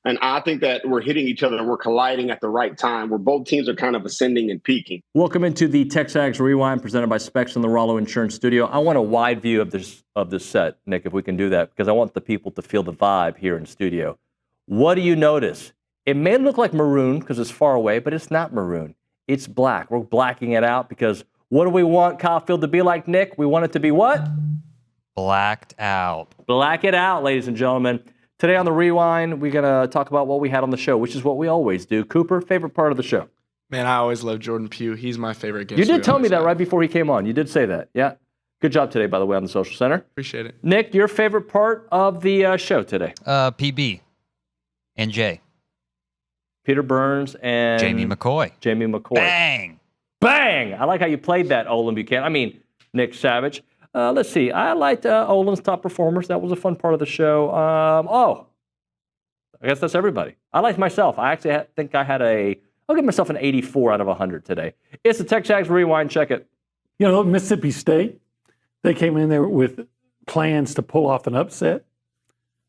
And I think that we're hitting each other and we're colliding at the right time where both teams are kind of ascending and peaking. Welcome into the TexAgs Rewind presented by Specs in the Rollo Insurance Studio. I want a wide view of this set, Nick, if we can do that, because I want the people to feel the vibe here in studio. What do you notice? It may look like maroon because it's far away, but it's not maroon. It's black. We're blacking it out because what do we want Kyle Field to be like, Nick? We want it to be what? Blacked out. Black it out, ladies and gentlemen. Today on the Rewind, we're going to talk about what we had on the show, which is what we always do. Cooper, favorite part of the show? Man, I always love Jordan Pugh. He's my favorite guest. You did tell me that right before he came on. You did say that. Yeah. Good job today, by the way, on the Social Center. Appreciate it. Nick, your favorite part of the show today? PB and Jay. Peter Burns and Jamie McCoy. Jamie McCoy. Bang! Bang! I like how you played that, Olin Buchanan. I mean, Nick Savage. Let's see. I liked Olin's top performers. That was a fun part of the show. I guess that's everybody. I liked myself. I actually think I had I'll give myself an 84 out of 100 today. It's the TexAgs Rewind. Check it. You know, Mississippi State, they came in there with plans to pull off an upset.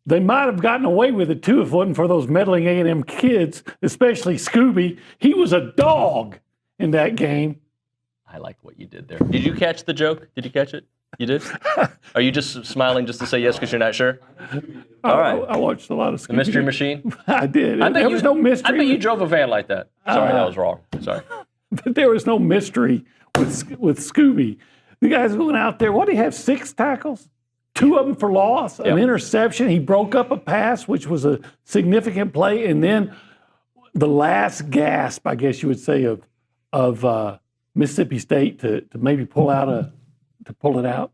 They might have gotten away with it, too, if it wasn't for those meddling A&M kids, especially Scooby. He was a dog in that game. I like what you did there. Did you catch the joke? Did you catch it? You did? Are you just smiling just to say yes because you're not sure? All right. I watched a lot of Scooby. The Mystery Machine? I did. There was no mystery. I bet you drove a van like that. Sorry, that was wrong. Sorry. But there was no mystery with Scooby. The guys went out there, what did he have, 6 tackles? 2 of them for loss, an interception. He broke up a pass, which was a significant play. And then the last gasp, I guess you would say, of Mississippi State to maybe pull it out.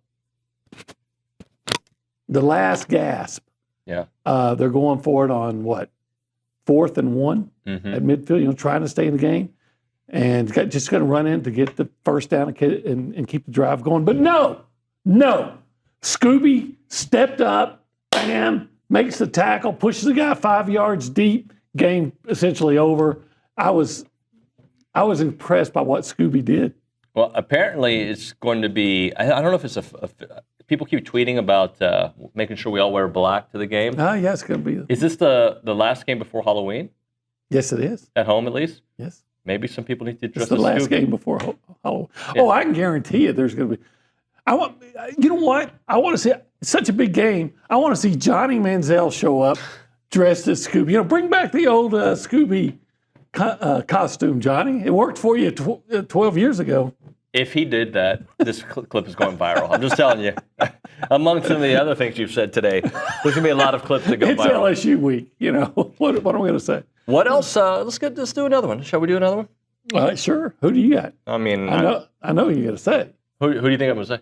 The last gasp. Yeah. They're going for it on what? 4th and 1 at midfield, trying to stay in the game. And just going to run in to get the first down and keep the drive going. But no. Scooby stepped up, bam, makes the tackle, pushes the guy 5 yards deep, game essentially over. I was impressed by what Scooby did. Well, apparently it's going to be, I don't know if it's people keep tweeting about making sure we all wear black to the game. Yeah, it's going to be. Is this the last game before Halloween? Yes, it is. At home, at least? Yes. Maybe some people need to dress as Scooby. It's the last game before Halloween. Yeah. Oh, I can guarantee you there's going to be. You know what? I want to see, it's such a big game. I want to see Johnny Manziel show up dressed as Scooby. Bring back the old Scooby costume, Johnny. It worked for you 12 years ago. If he did that, this clip is going viral. I'm just telling you. Among some of the other things you've said today, there's going to be a lot of clips that go viral. It's LSU week, What am I going to say? What else? Let's do another one. Shall we do another one? Sure. Who do you got? I mean, I know who you're going to say. Who do you think I'm going to say?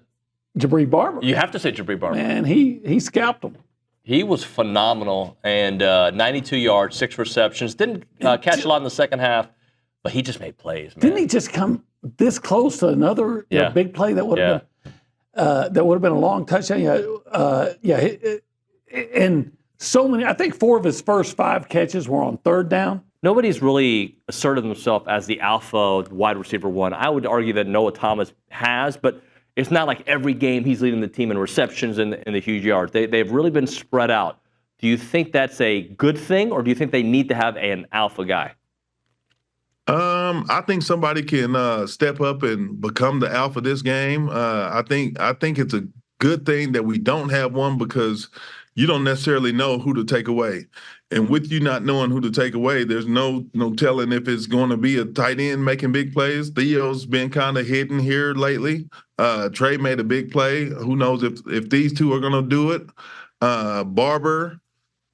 Jabri Barber. You have to say Jabri Barber. Man, he scalped him. He was phenomenal, and 92 yards, 6 receptions. Didn't catch a lot in the second half, but he just made plays, man. Didn't he just come this close to another big play that would have been a long touchdown? And so many. I think 4 of his first 5 catches were on 3rd down. Nobody's really asserted himself as the alpha wide receiver 1. I would argue that Noah Thomas has, but it's not like every game he's leading the team in receptions and the huge yards. They've really been spread out. Do you think that's a good thing, or do you think they need to have an alpha guy? I think somebody can step up and become the alpha this game. I think it's a good thing that we don't have one because you don't necessarily know who to take away. And with you not knowing who to take away, there's no telling if it's going to be a tight end making big plays. Theo's been kind of hidden here lately. Trey made a big play. Who knows if these two are going to do it? Barber,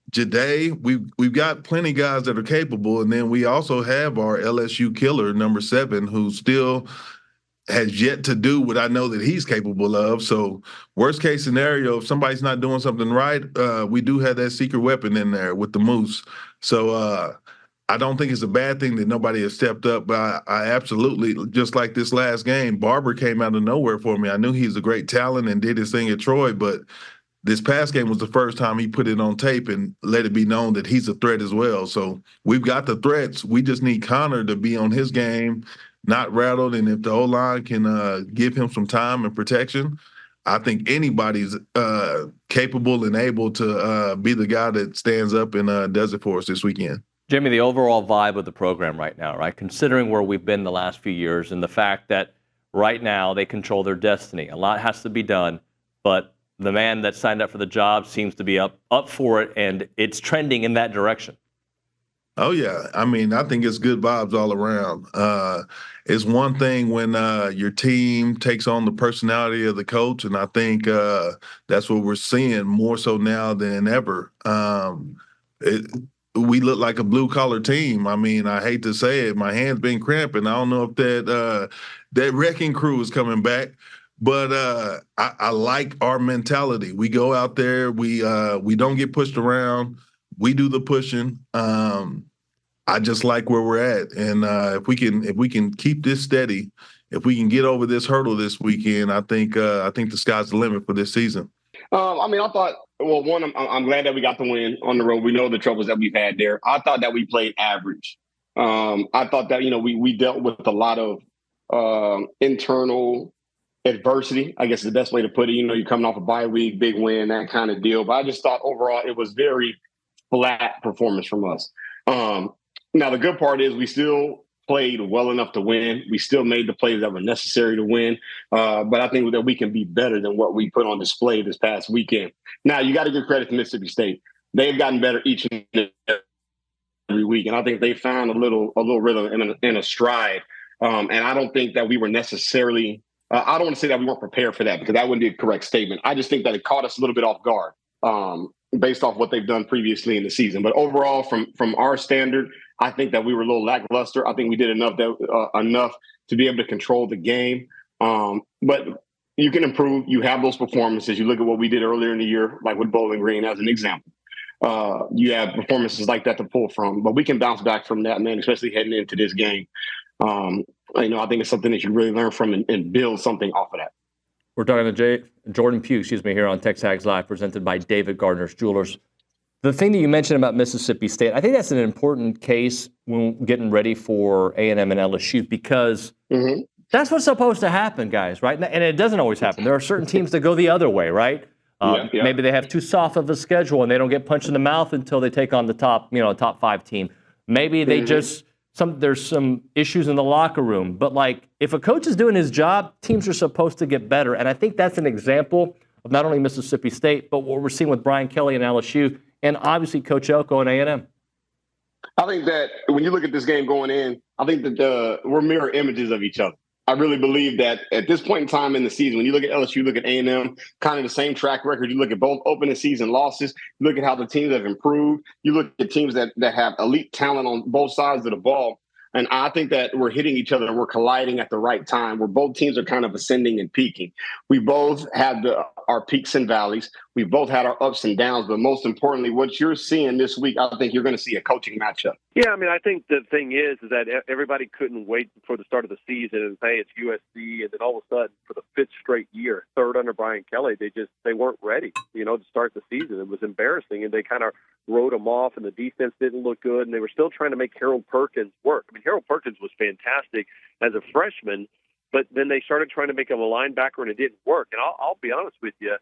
Jade, we've got plenty of guys that are capable, and then we also have our LSU killer, number 7, who still has yet to do what I know that he's capable of. So worst case scenario, if somebody's not doing something right, we do have that secret weapon in there with the Moose. So I don't think it's a bad thing that nobody has stepped up, but I absolutely, just like this last game, Barber came out of nowhere for me. I knew he's a great talent and did his thing at Troy, but this past game was the first time he put it on tape and let it be known that he's a threat as well. So we've got the threats. We just need Connor to be on his game, not rattled, and if the O-line can give him some time and protection, I think anybody's capable and able to be the guy that stands up and does it for us this weekend. Jimmy, the overall vibe of the program right now, right? Considering where we've been the last few years and the fact that right now they control their destiny. A lot has to be done, but the man that signed up for the job seems to be up for it, and it's trending in that direction. Oh, yeah. I mean, I think it's good vibes all around. It's one thing when your team takes on the personality of the coach, and I think that's what we're seeing more so now than ever. We look like a blue-collar team. I mean, I hate to say it. My hand's been cramping. I don't know if that wrecking crew is coming back. But I like our mentality. We go out there. We don't get pushed around. We do the pushing. I just like where we're at, and if we can keep this steady, if we can get over this hurdle this weekend, I think the sky's the limit for this season. I mean, I thought. Well, one, I'm glad that we got the win on the road. We know the troubles that we've had there. I thought that we played average. I thought that we dealt with a lot of internal adversity, I guess is the best way to put it. You're coming off a bye week, big win, that kind of deal. But I just thought overall it was very flat performance from us. Now, the good part is we still played well enough to win. We still made the plays that were necessary to win. But I think that we can be better than what we put on display this past weekend. Now, you got to give credit to Mississippi State. They've gotten better each and every week. And I think they found a little rhythm in a stride. And I don't think that we were necessarily I don't want to say that we weren't prepared for that, because that wouldn't be a correct statement. I just think that it caught us a little bit off guard based off what they've done previously in the season. But overall, from our standard, I think that we were a little lackluster. I think we did enough to be able to control the game. But you can improve. You have those performances. You look at what we did earlier in the year, like with Bowling Green as an example. You have performances like that to pull from. But we can bounce back from that, man, especially heading into this game. I think it's something that you really learn from and build something off of that. We're talking to Jordan Pugh, here on TexAgs Live, presented by David Gardner's Jewelers. The thing that you mentioned about Mississippi State, I think that's an important case when getting ready for A&M and LSU, because that's what's supposed to happen, guys, right? And it doesn't always happen. There are certain teams that go the other way, right? Maybe they have too soft of a schedule and they don't get punched in the mouth until they take on the top 5 team. Maybe they just there's some issues in the locker room. But like, if a coach is doing his job, teams are supposed to get better. And I think that's an example of not only Mississippi State, but what we're seeing with Brian Kelly and LSU, and obviously Coach Elko and A&M. I think that when you look at this game going in, I think that we're mirror images of each other. I really believe that at this point in time in the season, when you look at LSU, look at A&M, kind of the same track record. You look at both opening season losses. You look at how the teams have improved. You look at teams that have elite talent on both sides of the ball. And I think that we're hitting each other and we're colliding at the right time, where both teams are kind of ascending and peaking. We both had our peaks and valleys. We both had our ups and downs. But most importantly, what you're seeing this week, I think you're going to see a coaching matchup. Yeah, I mean, I think the thing is that everybody couldn't wait for the start of the season and say it's USC, and then all of a sudden, for the 5th straight year, third under Brian Kelly, they weren't ready, to start the season. It was embarrassing, and they kind of wrote them off, and the defense didn't look good, and they were still trying to make Harold Perkins work. I mean, Harold Perkins was fantastic as a freshman, but then they started trying to make him a linebacker, and it didn't work. And I'll be honest with you,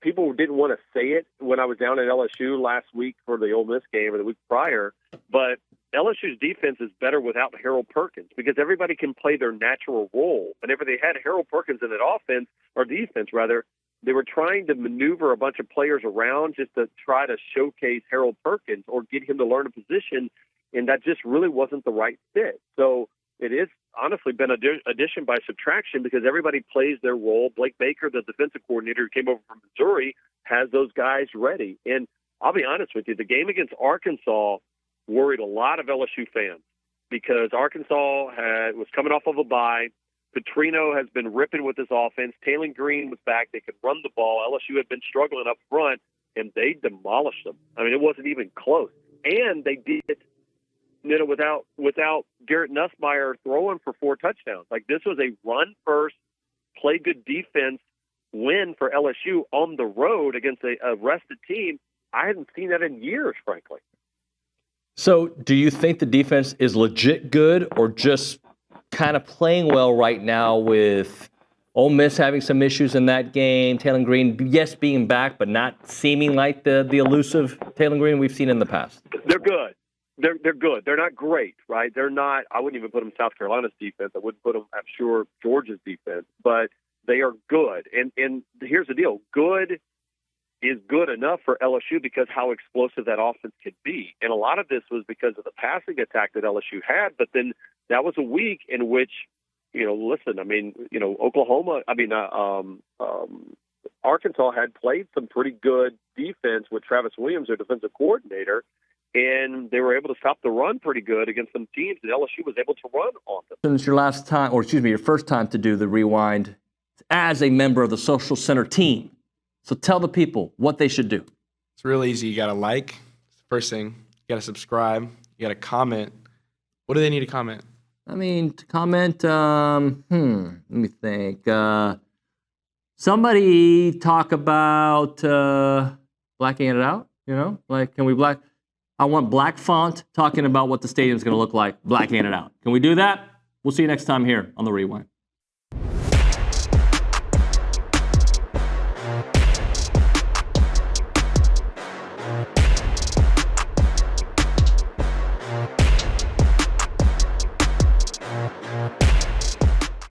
people didn't want to say it when I was down at LSU last week for the Ole Miss game or the week prior, but LSU's defense is better without Harold Perkins, because everybody can play their natural role. Whenever they had Harold Perkins in that offense, or defense rather, they were trying to maneuver a bunch of players around just to try to showcase Harold Perkins or get him to learn a position, and that just really wasn't the right fit. So it is honestly been addition by subtraction, because everybody plays their role. Blake Baker, the defensive coordinator who came over from Missouri, has those guys ready. And I'll be honest with you, the game against Arkansas worried a lot of LSU fans, because Arkansas was coming off of a bye. Petrino has been ripping with this offense. Taylor Green was back. They could run the ball. LSU had been struggling up front, and they demolished them. I mean, it wasn't even close. And they did it, without Garrett Nussmeier throwing for 4 touchdowns. Like, this was a run-first, play good defense win for LSU on the road against a rested team. I hadn't seen that in years, frankly. So do you think the defense is legit good, or just kind of playing well right now with Ole Miss having some issues in that game. Taylor Green, yes, being back, but not seeming like the elusive Taylor Green we've seen in the past. They're good. They're good. They're not great, right? They're not. I wouldn't even put them South Carolina's defense. I wouldn't put them, I'm sure, Georgia's defense. But they are good. And here's the deal: good is good enough for LSU because how explosive that offense could be. And a lot of this was because of the passing attack that LSU had. But then that was a week in which, listen, I mean, Oklahoma, Arkansas had played some pretty good defense with Travis Williams, their defensive coordinator, and they were able to stop the run pretty good against some teams that LSU was able to run on them. Since your first time to do the Rewind as a member of the Social Center team. So tell the people what they should do. It's real easy. You got to like. First thing. You got to subscribe. You got to comment. What do they need to comment? I mean, to comment, let me think. Somebody talk about blacking it out, Like, can we black? I want black font talking about what the stadium's going to look like, blacking it out. Can we do that? We'll see you next time here on The Rewind.